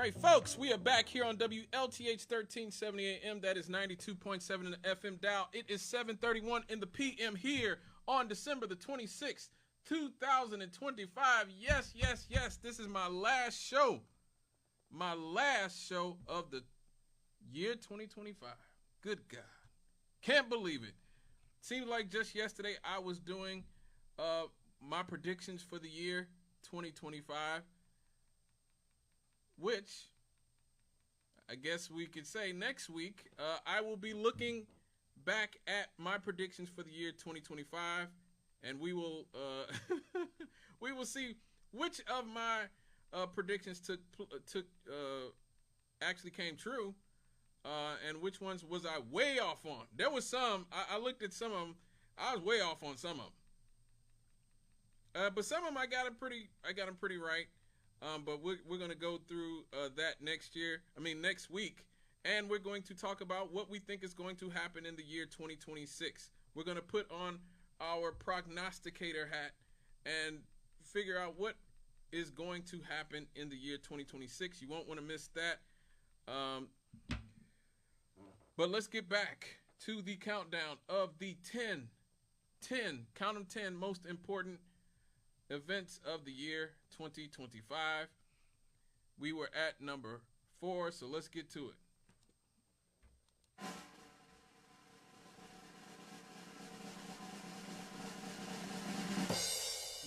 right, folks, we are back here on WLTH 1370 AM. That is 92.7 in the FM dial. It is 7:31 in the PM here on December the 26th, 2025. Yes, yes, yes. This is my last show. My last show of the year 2025. Good God. Can't believe it. Seems like just yesterday I was doing my predictions for the year 2025. Which, I guess we could say next week, I will be looking back at my predictions for the year 2025, and we will we will see which of my predictions actually came true, and which ones was I way off on. There was some I looked at some of them. I was way off on some of them, but some of them I got them pretty right. But we're going to go through that next week, and we're going to talk about what we think is going to happen in the year 2026. We're going to put on our prognosticator hat and figure out what is going to happen in the year 2026. You won't want to miss that. But let's get back to the countdown of the 10, count them 10 most important events of the year 2025. We were at number 4, so let's get to it.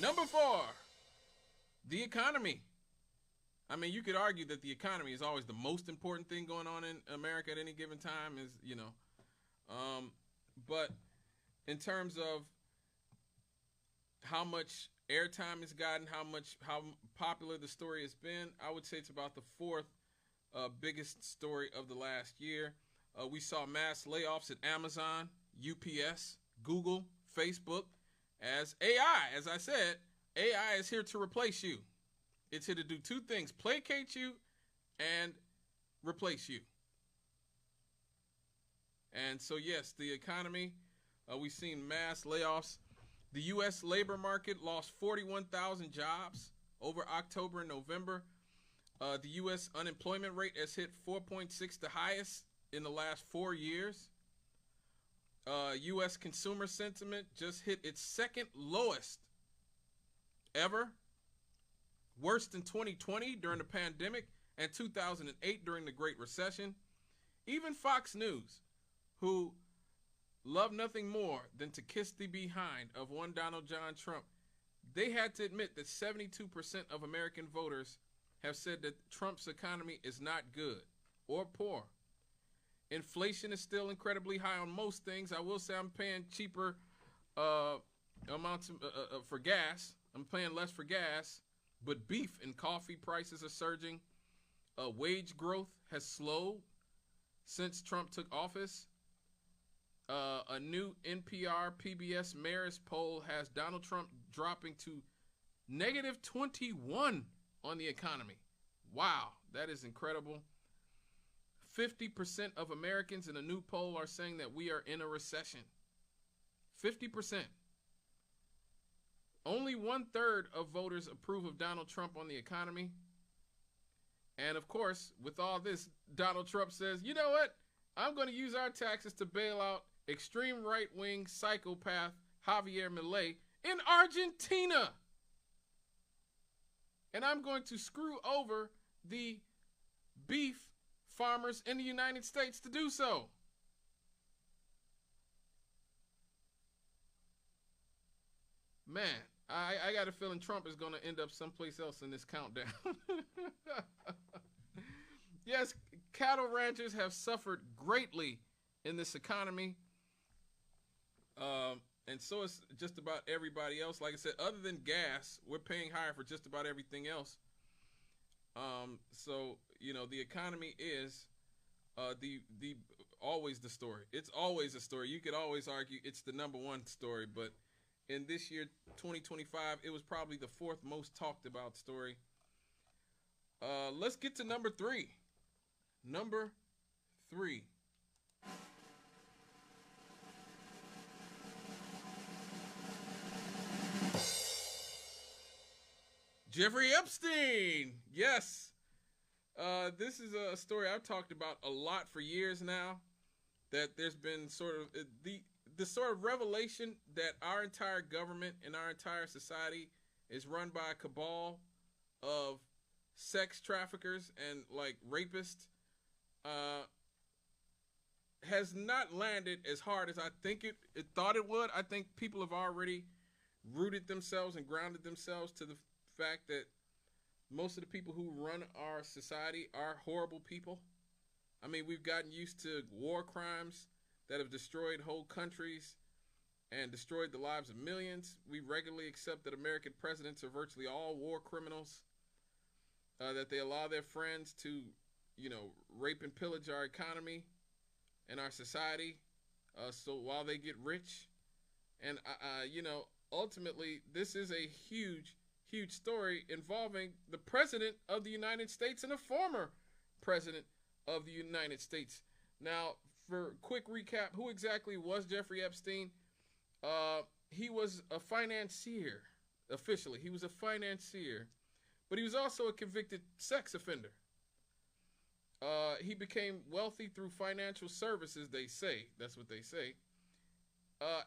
Number 4, the economy. I mean, you could argue that the economy is always the most important thing going on in America at any given time, but in terms of how much airtime it's gotten, how popular the story has been, I would say it's about the 4th biggest story of the last year. We saw mass layoffs at Amazon, UPS, Google, Facebook, as AI, as I said, AI is here to replace you. It's here to do two things: placate you and replace you. And so, yes, the economy, we've seen mass layoffs. The U.S. labor market lost 41,000 jobs over October and November. The U.S. unemployment rate has hit 4.6, the highest in the last 4 years. U.S. consumer sentiment just hit its second lowest ever, worse than 2020 during the pandemic and 2008 during the Great Recession. Even Fox News, who love nothing more than to kiss the behind of one Donald John Trump, they had to admit that 72% of American voters have said that Trump's economy is not good or poor. Inflation is still incredibly high on most things. I will say I'm paying cheaper amounts for gas. I'm paying less for gas, but beef and coffee prices are surging. Wage growth has slowed since Trump took office. A new NPR PBS Marist poll has Donald Trump dropping to negative 21 on the economy. Wow, that is incredible. 50% of Americans in a new poll are saying that we are in a recession. 50%. Only 1/3 of voters approve of Donald Trump on the economy. And of course, with all this, Donald Trump says, you know what? I'm going to use our taxes to bail out extreme right-wing psychopath Javier Milei in Argentina. And I'm going to screw over the beef farmers in the United States to do so. Man, I got a feeling Trump is going to end up someplace else in this countdown. Yes, cattle ranchers have suffered greatly in this economy. And so it's just about everybody else. Like I said, other than gas, we're paying higher for just about everything else. So, the economy is the always the story. It's always a story. You could always argue it's the number one story, but in this year, 2025, it was probably the 4th most talked about story. Let's get to number 3. Number 3. Jeffrey Epstein. Yes. This is a story I've talked about a lot for years now. That there's been sort of the sort of revelation that our entire government and our entire society is run by a cabal of sex traffickers and like rapists uh, has not landed as hard as I think it thought it would. I think people have already rooted themselves and grounded themselves to the fact that most of the people who run our society are horrible people. I mean, we've gotten used to war crimes that have destroyed whole countries and destroyed the lives of millions. We regularly accept that American presidents are virtually all war criminals, that they allow their friends to, rape and pillage our economy and our society, so while they get rich. And, ultimately, this is a huge, huge story involving the president of the United States and a former president of the United States. Now, for quick recap, who exactly was Jeffrey Epstein? He was a financier, officially. He was a financier, but he was also a convicted sex offender. He became wealthy through financial services, they say. That's what they say.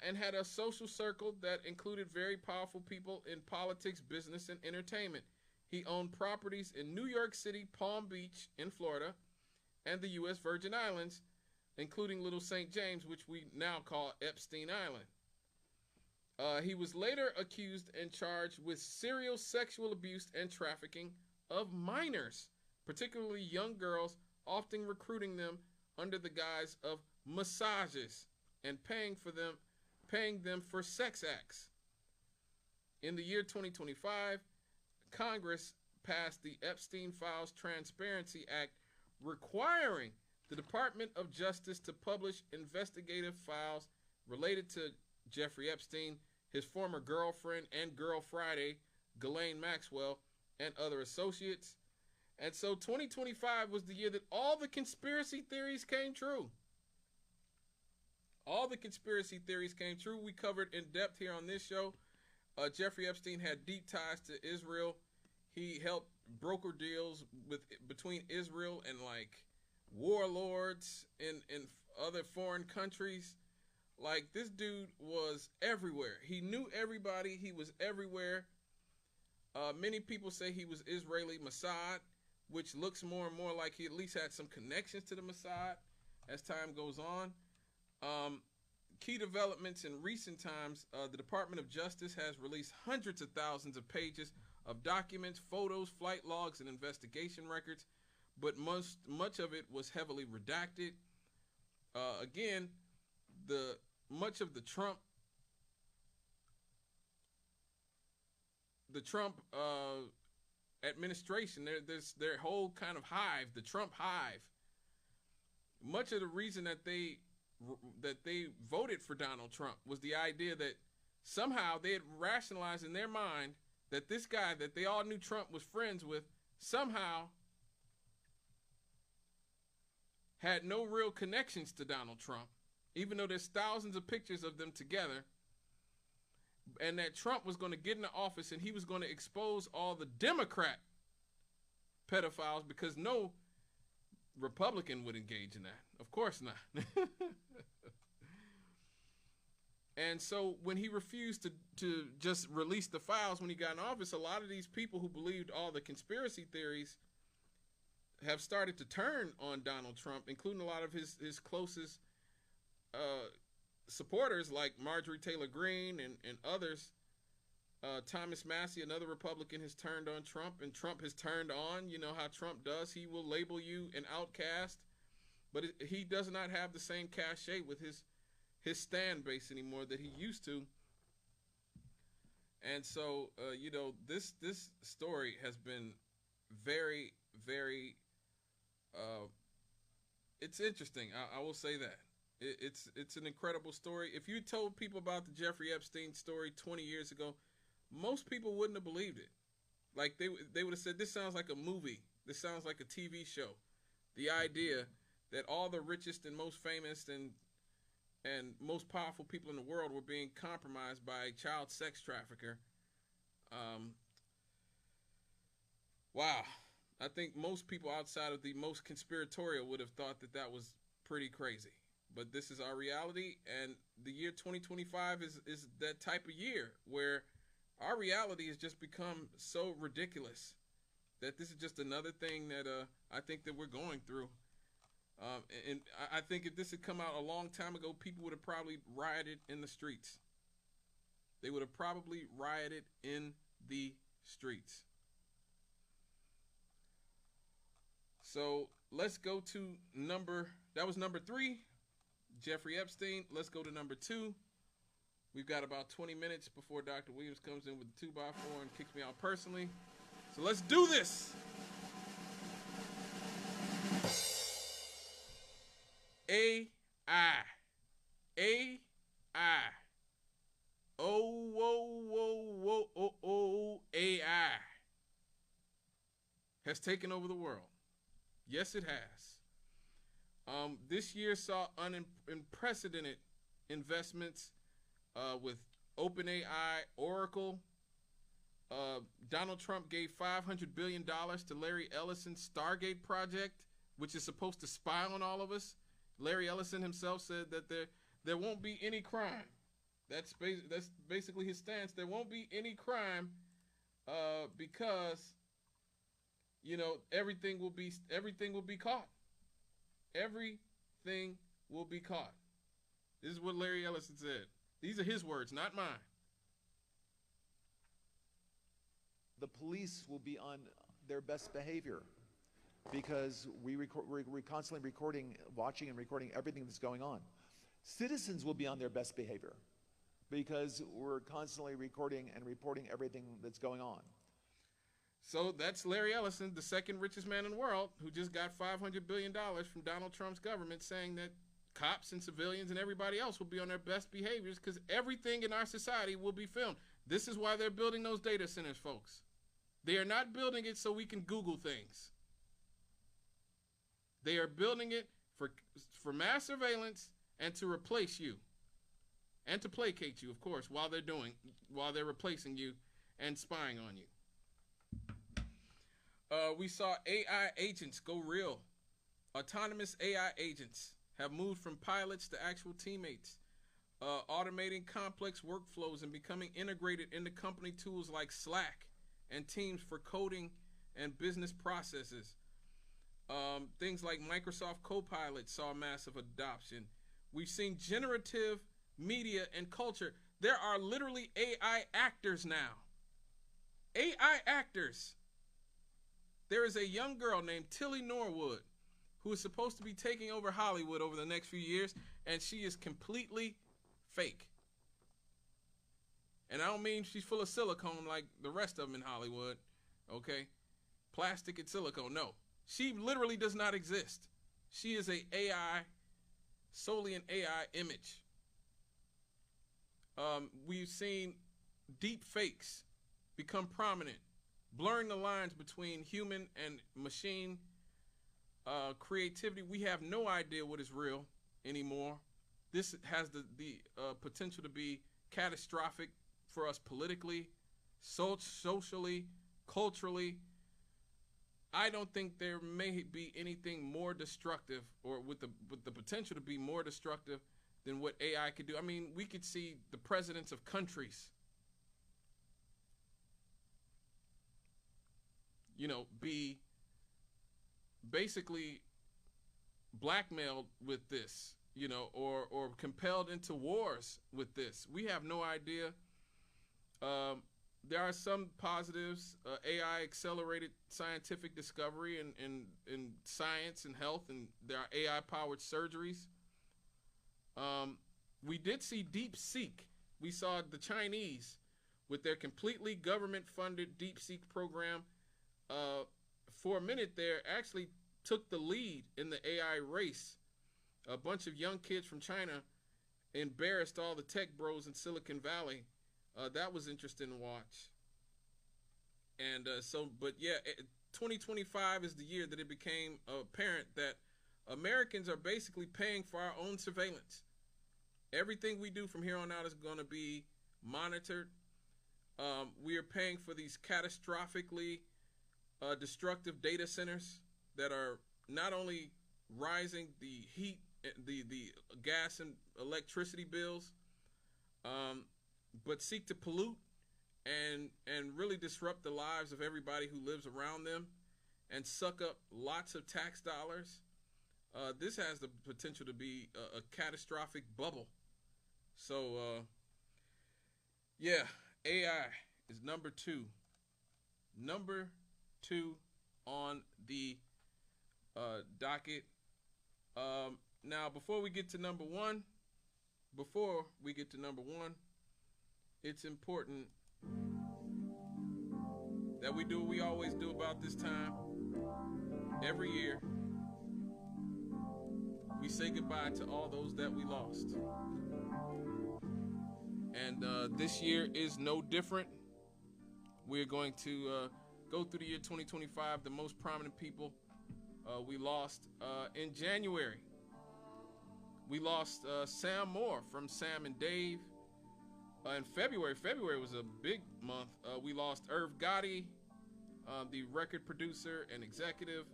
And had a social circle that included very powerful people in politics, business, and entertainment. He owned properties in New York City, Palm Beach in Florida, and the U.S. Virgin Islands, including Little St. James, which we now call Epstein Island. He was later accused and charged with serial sexual abuse and trafficking of minors, particularly young girls, often recruiting them under the guise of massages and paying them for sex acts. In the year 2025, Congress passed the Epstein Files Transparency Act, requiring the Department of Justice to publish investigative files related to Jeffrey Epstein, his former girlfriend and Girl Friday, Ghislaine Maxwell, and other associates. And so 2025 was the year that all the conspiracy theories came true. All the conspiracy theories came true. We covered in depth here on this show. Jeffrey Epstein had deep ties to Israel. He helped broker deals between Israel and like warlords in other foreign countries. Like, this dude was everywhere. He knew everybody. He was everywhere. Many people say he was Israeli Mossad, which looks more and more like he at least had some connections to the Mossad as time goes on. Key developments in recent times, the Department of Justice has released hundreds of thousands of pages of documents, photos, flight logs, and investigation records, but much of it was heavily redacted. Again, much of the Trump administration, their whole kind of hive, the Trump hive. Much of the reason that they voted for Donald Trump was the idea that somehow they had rationalized in their mind that this guy that they all knew Trump was friends with somehow had no real connections to Donald Trump, even though there's thousands of pictures of them together, and that Trump was going to get into office and he was going to expose all the Democrat pedophiles, because no Republican would engage in that. Of course not. And so when he refused to just release the files when he got in office, a lot of these people who believed all the conspiracy theories have started to turn on Donald Trump, including a lot of his closest supporters like Marjorie Taylor Greene and others. Thomas Massey, another Republican, has turned on Trump, and Trump has turned on. You know how Trump does. He will label you an outcast, but he does not have the same cachet with his stand base anymore that he used to. And so, this story has been very, very, it's interesting. I will say that. It's an incredible story. If you told people about the Jeffrey Epstein story 20 years ago, most people wouldn't have believed it. Like, they would have said, this sounds like a movie. This sounds like a TV show. The idea that all the richest and most famous and most powerful people in the world were being compromised by a child sex trafficker. Wow. I think most people outside of the most conspiratorial would have thought that that was pretty crazy. But this is our reality, and the year 2025 is that type of year where our reality has just become so ridiculous that this is just another thing that I think that we're going through. And I think if this had come out a long time ago, people would have probably rioted in the streets. They would have probably rioted in the streets. So let's go to that was number 3, Jeffrey Epstein. Let's go to number 2. We've got about 20 minutes before Dr. Williams comes in with the 2x4 and kicks me out personally. So let's do this. AI. Oh, whoa, whoa, whoa, oh, oh, AI has taken over the world. Yes, it has. This year saw unprecedented investments with OpenAI, Oracle. Donald Trump gave $500 billion to Larry Ellison's Stargate project, which is supposed to spy on all of us. Larry Ellison himself said that there won't be any crime. That's basically his stance. There won't be any crime because everything will be caught. Everything will be caught. This is what Larry Ellison said. These are his words, not mine. The police will be on their best behavior because we're constantly watching and recording everything that's going on. Citizens will be on their best behavior because we're constantly recording and reporting everything that's going on. So that's Larry Ellison, the second richest man in the world, who just got $500 billion from Donald Trump's government, saying that cops and civilians and everybody else will be on their best behaviors because everything in our society will be filmed. This is why they're building those data centers, folks. They are not building it so we can Google things. They are building it for mass surveillance and to replace you. And to placate you, of course, while they're replacing you and spying on you. We saw AI agents go real. Autonomous AI agents have moved from pilots to actual teammates, automating complex workflows and becoming integrated into company tools like Slack and Teams for coding and business processes. Things like Microsoft Copilot saw massive adoption. We've seen generative media and culture. There are literally AI actors now. AI actors. There is a young girl named Tilly Norwood who is supposed to be taking over Hollywood over the next few years, and she is completely fake. And I don't mean she's full of silicone like the rest of them in Hollywood, okay? Plastic and silicone, no. She literally does not exist. She is solely an AI image. We've seen deep fakes become prominent, blurring the lines between human and machine creativity. We have no idea what is real anymore. This has the potential to be catastrophic for us politically, socially, culturally. I don't think there may be anything more destructive, or with the potential to be more destructive than what AI could do. I mean, we could see the presidents of countries, be basically blackmailed with this, or compelled into wars with this. We have no idea. There are some positives. AI accelerated scientific discovery in science and health, and there are AI-powered surgeries. We did see DeepSeek. We saw the Chinese with their completely government-funded DeepSeek program. For a minute there, actually took the lead in the AI race. A bunch of young kids from China embarrassed all the tech bros in Silicon Valley. That was interesting to watch. And 2025 is the year that it became apparent that Americans are basically paying for our own surveillance. Everything we do from here on out is going to be monitored. We are paying for these catastrophically destructive data centers that are not only rising the heat, the gas and electricity bills, but seek to pollute and really disrupt the lives of everybody who lives around them and suck up lots of tax dollars. This has the potential to be a catastrophic bubble. So, yeah, AI is number two. Number two on the docket. Now, before we get to number one, it's important that we do what we always do about this time. Every year, we say goodbye to all those that we lost. And this year is no different. We're going to go through the year 2025, the most prominent people we lost in January. We lost Sam Moore from Sam and Dave. In February was a big month. We lost Irv Gotti, the record producer and executive.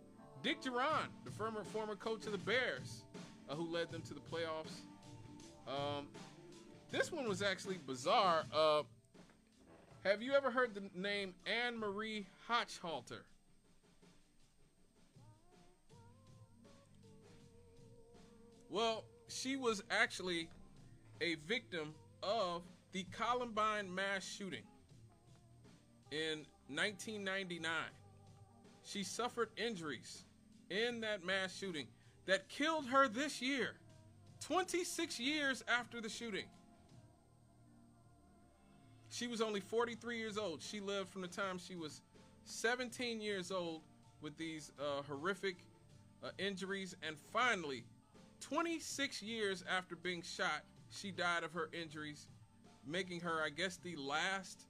Dick Duran, the former coach of the Bears, who led them to the playoffs. This one was actually bizarre. Have you ever heard the name Anne Marie Hochhalter? Well, she was actually a victim of the Columbine mass shooting in 1999. She suffered injuries in that mass shooting that killed her this year, 26 years after the shooting. She was only 43 years old. She lived from the time she was 17 years old with these horrific injuries, and finally, 26 years after being shot, she died of her injuries, making her, I guess, the last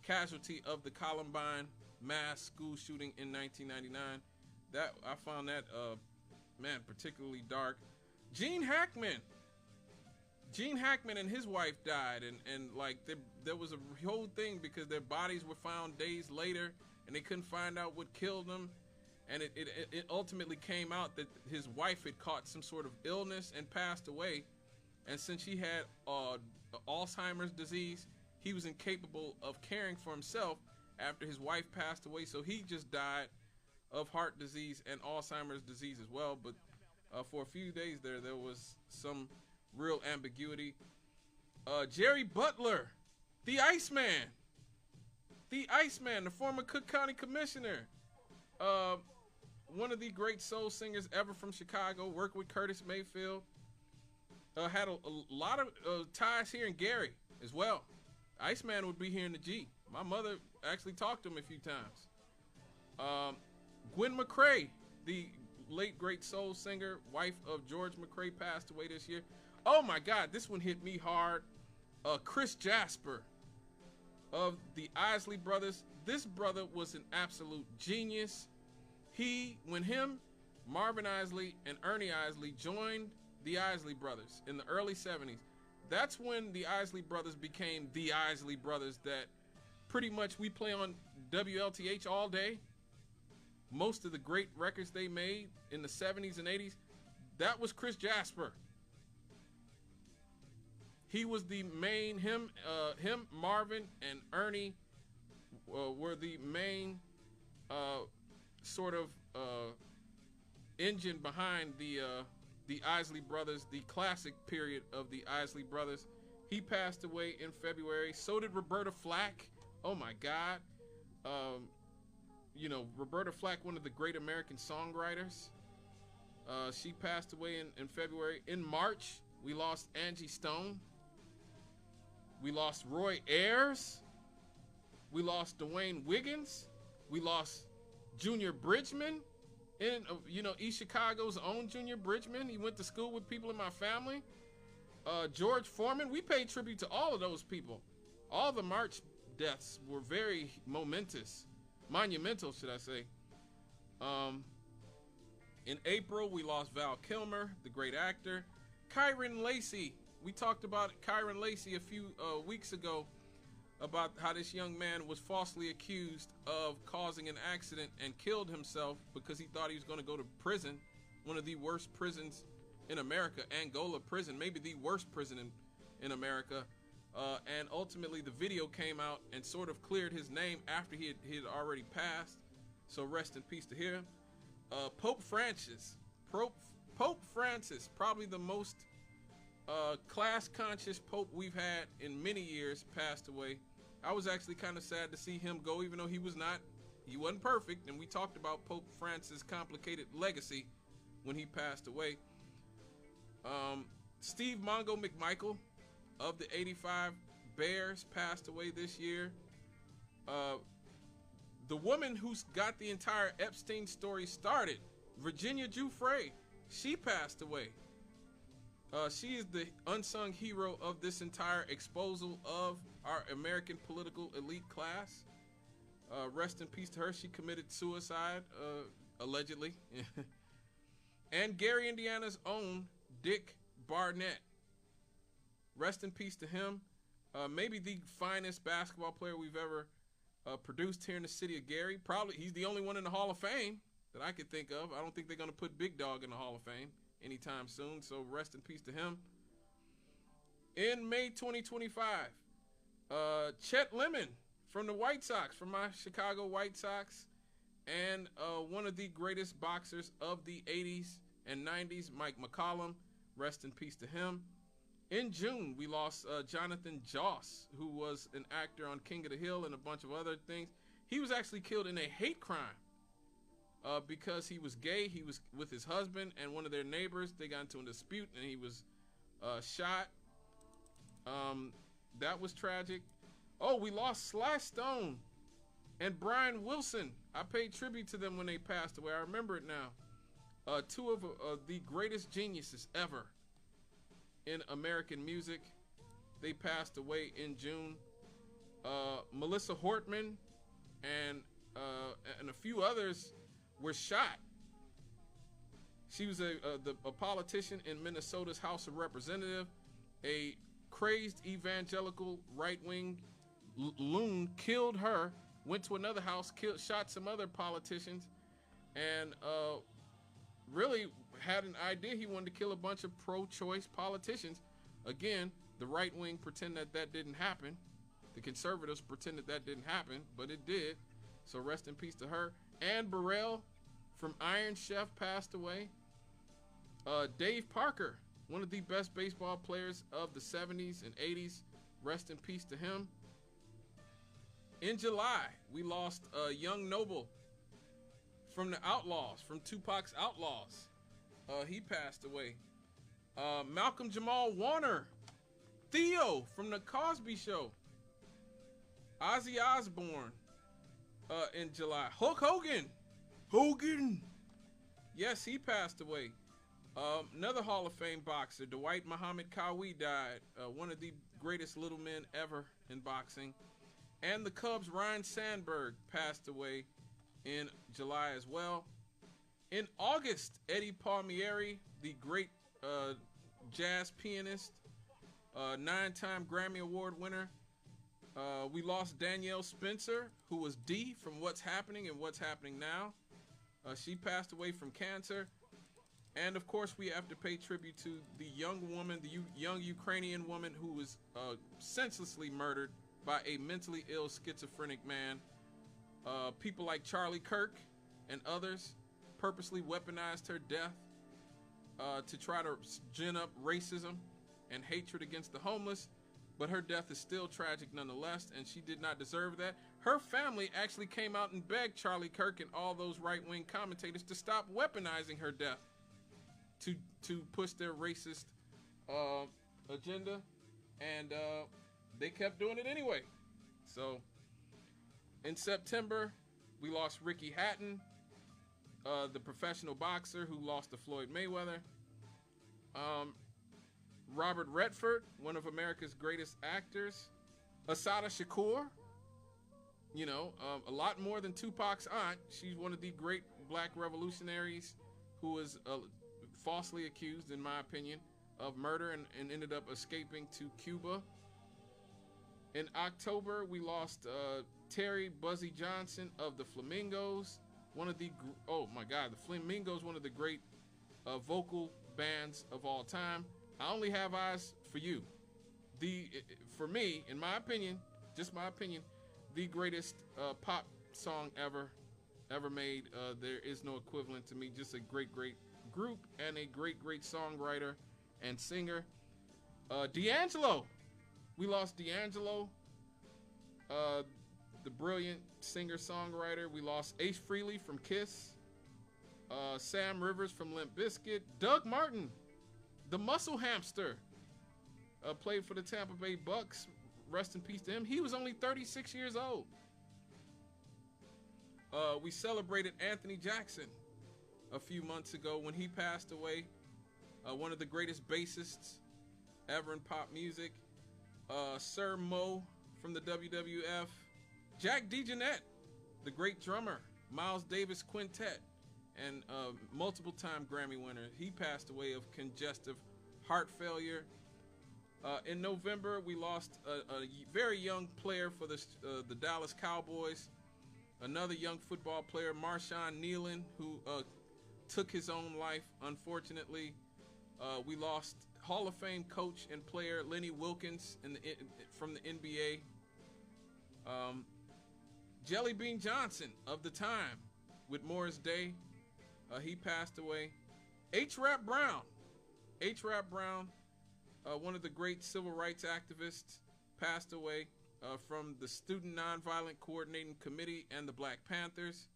casualty of the Columbine mass school shooting in 1999. That I found that, particularly dark. Gene Hackman and his wife died, and like there was a whole thing because their bodies were found days later, and they couldn't find out what killed them. And it ultimately came out that his wife had caught some sort of illness and passed away. And since he had Alzheimer's disease, he was incapable of caring for himself after his wife passed away. So he just died of heart disease and Alzheimer's disease as well. But for a few days there was some real ambiguity. Jerry Butler, the Iceman, the former Cook County Commissioner. One of the great soul singers ever from Chicago, worked with Curtis Mayfield. Had a lot of ties here in Gary as well. Iceman would be here in the G. My mother actually talked to him a few times. Gwen McCrae, the late great soul singer, wife of George McCrae, passed away this year. Oh my God, this one hit me hard. Chris Jasper of the Isley Brothers. This brother was an absolute genius. When Marvin Isley and Ernie Isley joined the Isley Brothers in the early 70s, that's when the Isley Brothers became the Isley Brothers that pretty much we play on WLTH all day. Most of the great records they made in the 70s and 80s, that was Chris Jasper. He was the main, Marvin and Ernie were the main sort of engine behind the Isley Brothers, the classic period of the Isley Brothers. He passed away in February. So did Roberta Flack. Oh my God. Roberta Flack, one of the great American songwriters. She passed away in February. In March, we lost Angie Stone. We lost Roy Ayers. We lost Dwayne Wiggins. We lost Junior Bridgman, East Chicago's own Junior Bridgman. He went to school with people in my family. George Foreman. We paid tribute to all of those people. All the March deaths were very monumental, should I say. In April, we lost Val Kilmer, the great actor. Kyron Lacey. We talked about Kyron Lacey a few weeks ago. about how this young man was falsely accused of causing an accident and killed himself because he thought he was going to go to prison, one of the worst prisons in America, Angola prison, maybe the worst prison in America. And ultimately the video came out and sort of cleared his name after he had already passed. So rest in peace to him. Pope Francis, probably the most class-conscious pope we've had in many years, passed away. I was actually kind of sad to see him go, even though he wasn't perfect, and we talked about Pope Francis' complicated legacy when he passed away. Steve Mongo McMichael of the '85 Bears passed away this year. The woman who's got the entire Epstein story started, Virginia Giuffre, she passed away. She is the unsung hero of this entire exposal of our American political elite class. Rest in peace to her. She committed suicide, allegedly. And Gary, Indiana's own Dick Barnett. Rest in peace to him. Maybe the finest basketball player we've ever produced here in the city of Gary. Probably he's the only one in the Hall of Fame that I could think of. I don't think they're going to put Big Dog in the Hall of Fame anytime soon, so rest in peace to him. In May 2025, Chet Lemon from the White Sox, from my Chicago White Sox, and one of the greatest boxers of the 80s and 90s, Mike McCollum, rest in peace to him. In June, we lost Jonathan Joss, who was an actor on King of the Hill and a bunch of other things. He was actually killed in a hate crime because he was gay. He was with his husband and one of their neighbors. They got into a dispute and he was shot. That was tragic. Oh, we lost Sly Stone and Brian Wilson. I paid tribute to them when they passed away. I remember it now. Two of the greatest geniuses ever in American music. They passed away in June. Melissa Hortman and a few others were shot. She was a politician in Minnesota's House of Representatives. A crazed evangelical right-wing loon killed her, went to another house, shot some other politicians, and really had an idea he wanted to kill a bunch of pro-choice politicians. Again, the right wing pretend that didn't happen. The conservatives pretended that didn't happen, but it did. So rest in peace to her. Ann Burrell from Iron Chef passed away. Dave Parker, one of the best baseball players of the 70s and 80s. Rest in peace to him. In July, we lost Young Noble from the Outlaws, from Tupac's Outlaws. He passed away. Malcolm Jamal Warner, Theo from the Cosby Show. Ozzy Osbourne in July. Hulk Hogan. Yes, he passed away. Another Hall of Fame boxer, Dwight Muhammad Qawi, died. One of the greatest little men ever in boxing. And the Cubs' Ryne Sandberg passed away in July as well. In August, Eddie Palmieri, the great jazz pianist, 9-time Grammy Award winner. We lost Danielle Spencer, who was Dee from What's Happening and What's Happening Now. She passed away from cancer. And of course, we have to pay tribute to the young woman, the young Ukrainian woman who was senselessly murdered by a mentally ill schizophrenic man. People like Charlie Kirk and others purposely weaponized her death to try to gin up racism and hatred against the homeless. But her death is still tragic nonetheless, and she did not deserve that. Her family actually came out and begged Charlie Kirk and all those right-wing commentators to stop weaponizing her death to push their racist agenda, and they kept doing it anyway. So in September, we lost Ricky Hatton, the professional boxer who lost to Floyd Mayweather. Robert Redford, one of America's greatest actors. Assata Shakur, a lot more than Tupac's aunt. She's one of the great black revolutionaries who was falsely accused, in my opinion, of murder and ended up escaping to Cuba. In October, we lost Terry Buzzy Johnson of the Flamingos. Oh my God, the Flamingos, one of the great vocal bands of all time. I Only Have Eyes for You. For me, in my opinion, just my opinion, the greatest pop song ever made. There is no equivalent to me. Just a great group and a great songwriter and singer. D'Angelo. We lost D'Angelo, the brilliant singer-songwriter. We lost Ace Frehley from Kiss, Sam Rivers from Limp Bizkit, Doug Martin, the Muscle Hamster, played for the Tampa Bay Bucks. Rest in peace to him. He was only 36 years old. We celebrated Anthony Jackson a few months ago when he passed away. One of the greatest bassists ever in pop music. Sir Mo from the WWF, Jack DeJohnette, the great drummer, Miles Davis Quintet, and multiple-time Grammy winner. He passed away of congestive heart failure. In November, we lost a very young player for the Dallas Cowboys, another young football player, Marshawn Nealon, who took his own life, unfortunately. We lost Hall of Fame coach and player Lenny Wilkins from the NBA. Jelly Bean Johnson of the time with Morris Day, he passed away. H. Rap Brown, one of the great civil rights activists, passed away from the Student Nonviolent Coordinating Committee and the Black Panthers.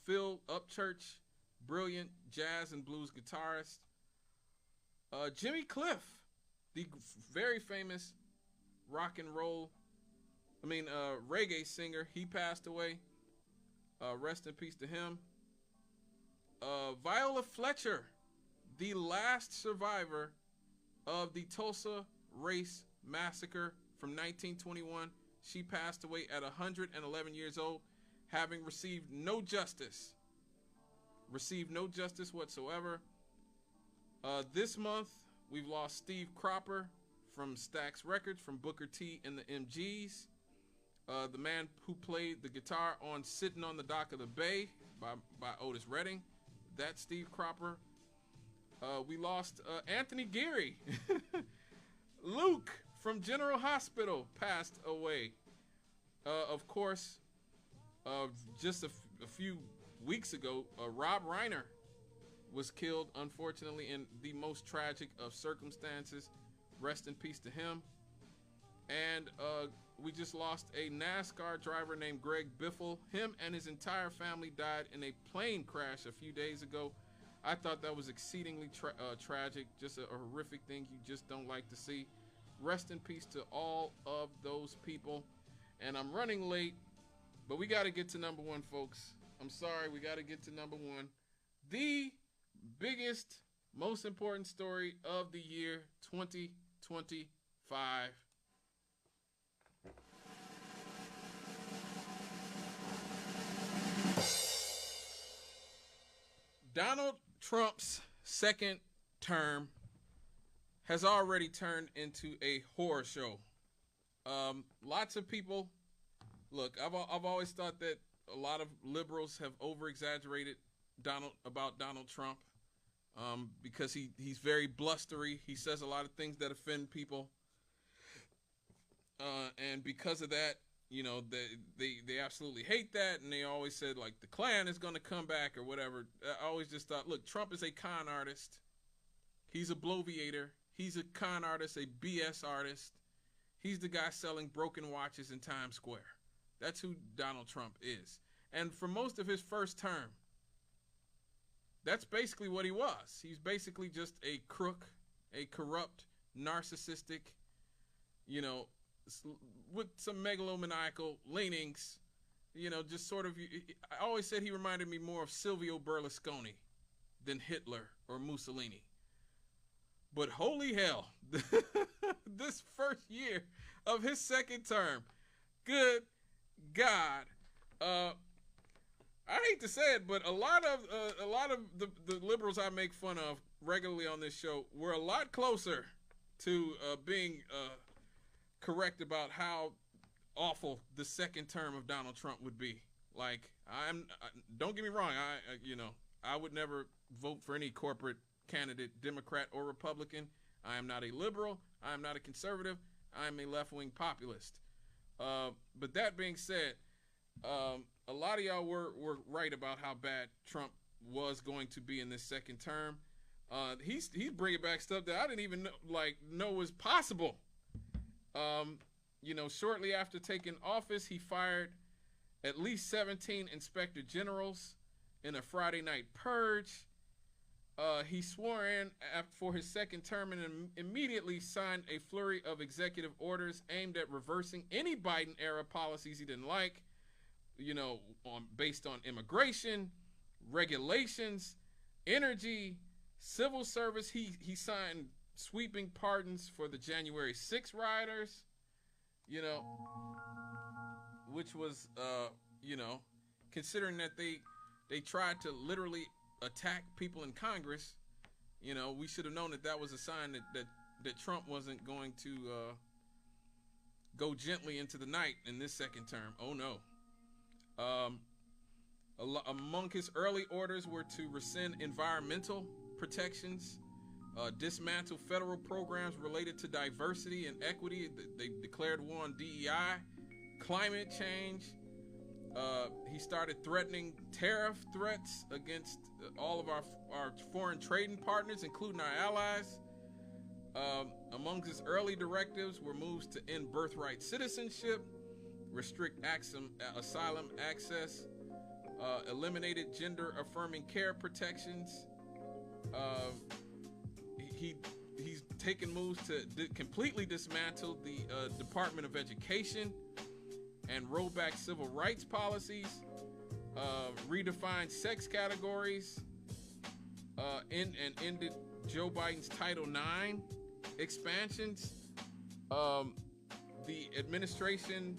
Phil Upchurch, brilliant jazz and blues guitarist. Jimmy Cliff, the very famous reggae singer, he passed away. Rest in peace to him. Viola Fletcher, the last survivor of the Tulsa Race Massacre from 1921. She passed away at 111 years old, having received no justice whatsoever. This month, we've lost Steve Cropper from Stax Records, from Booker T and the MGs. The man who played the guitar on Sitting on the Dock of the Bay by Otis Redding. That's Steve Cropper. We lost Anthony Geary. Luke from General Hospital passed away. Of course, just a few weeks ago, Rob Reiner was killed, unfortunately, in the most tragic of circumstances. Rest in peace to him. And we just lost a NASCAR driver named Greg Biffle. Him and his entire family died in a plane crash a few days ago. I thought that was exceedingly tragic, just a horrific thing you just don't like to see. Rest in peace to all of those people. And I'm running late, but we got to get to number one, folks. I'm sorry, we got to get to number one. The biggest, most important story of the year 2025. Donald Trump's second term has already turned into a horror show. Lots of people, look, I've always thought that a lot of liberals have over-exaggerated about Donald Trump because he's very blustery. He says a lot of things that offend people. And because of that, you know, they absolutely hate that, and they always said, like, the Klan is going to come back or whatever. I always just thought, look, Trump is a con artist. He's a bloviator. He's a con artist, a BS artist. He's the guy selling broken watches in Times Square. That's who Donald Trump is. And for most of his first term, that's basically what he was. He's basically just a crook, a corrupt, narcissistic, you know, with some megalomaniacal leanings, you know, just sort of, I always said he reminded me more of Silvio Berlusconi than Hitler or Mussolini. But holy hell, this first year of his second term, good God, I hate to say it, but a lot of the liberals I make fun of regularly on this show were a lot closer to being correct about how awful the second term of Donald Trump would be. Like, don't get me wrong, I would never vote for any corporate candidate, Democrat or Republican. I am not a liberal. I am not a conservative. I am a left-wing populist. But that being said, a lot of y'all were right about how bad Trump was going to be in this second term. He's bringing back stuff that I didn't even know was possible. Shortly after taking office, he fired at least 17 inspector generals in a Friday night purge. He swore in for his second term and immediately signed a flurry of executive orders aimed at reversing any Biden-era policies he didn't like, based on immigration, regulations, energy, civil service. He signed sweeping pardons for the January 6 rioters, which was, considering that they tried to literally attack people in Congress, we should have known that was a sign that Trump wasn't going to go gently into the night in this second term. Oh no. Among his early orders were to rescind environmental protections, dismantle federal programs related to diversity and equity. They declared war on DEI, climate change. He started threatening tariff threats against all of our foreign trading partners, including our allies. Among his early directives were moves to end birthright citizenship, restrict asylum access, eliminated gender-affirming care protections. He's taken moves to completely dismantle the Department of Education and roll back civil rights policies, redefined sex categories, and ended Joe Biden's Title IX expansions. The administration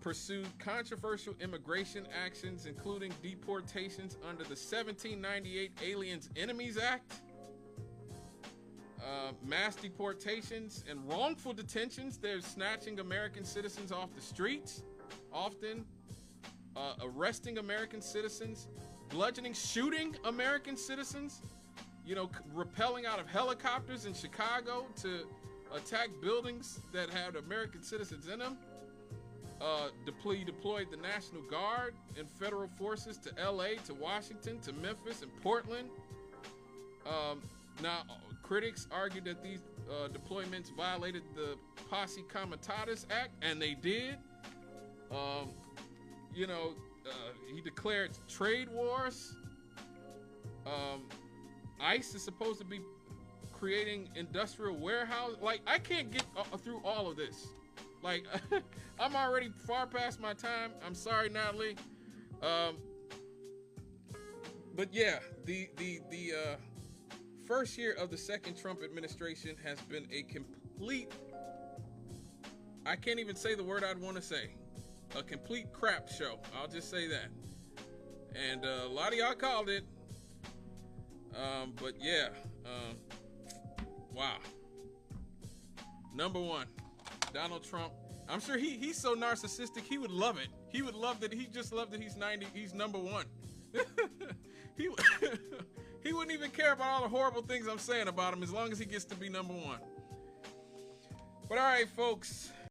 pursued controversial immigration actions, including deportations under the 1798 Aliens Enemies Act, mass deportations and wrongful detentions. They're snatching American citizens off the streets, often arresting American citizens, bludgeoning, shooting American citizens, rappelling out of helicopters in Chicago to attack buildings that had American citizens in them. Deployed the National Guard and federal forces to LA, to Washington, to Memphis and Portland. Now, critics argued that these deployments violated the Posse Comitatus Act, and they did. He declared trade wars. ICE is supposed to be creating industrial warehouse. I can't get through all of this. I'm already far past my time. I'm sorry, Natalie. But yeah, the first year of the second Trump administration has been a complete, I can't even say the word I'd want to say, a complete crap show. I'll just say that. And a lot of y'all called it. But yeah, wow. Number one, Donald Trump. I'm sure he's so narcissistic, he would love it. He would love that. He just loved that he's number one. He wouldn't even care about all the horrible things I'm saying about him as long as he gets to be number one. But all right, folks,